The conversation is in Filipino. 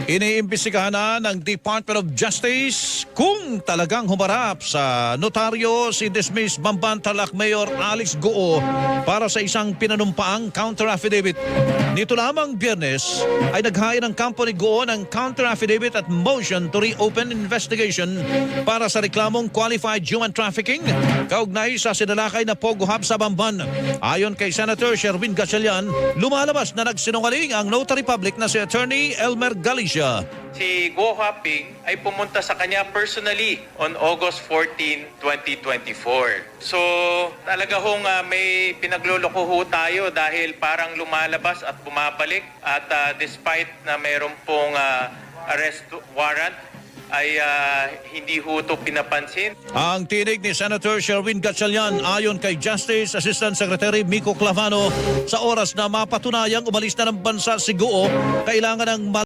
Iniimbestigahan na ng Department of Justice kung talagang humarap sa notaryo si dismissed Bamban Tarlac Mayor Alex Goo para sa isang pinanumpaang counter-affidavit. Nito lamang Biyernes ay naghain ng kampo ni Goo ng counter-affidavit at motion to reopen investigation para sa reklamong qualified human trafficking kaugnay sa sinalakay na Pogo Hub sa Bamban. Ayon kay Senator Sherwin Gatchalian, lumalabas na nagsinungaling ang notary public na si Attorney Elmer Galicia. Si Go Hopping ay pumunta sa kanya personally on August 14, 2024. So talaga hong may pinagluloko ho tayo dahil parang lumalabas at bumabalik at despite na mayroon pong arrest warrant ay hindi ho ito pinapansin. Ang tinig ni Senator Sherwin Gatchalian ayon kay Justice Assistant Secretary Miko Clavano, sa oras na mapatunayang umalis na ng bansa si Goo, kailangan ng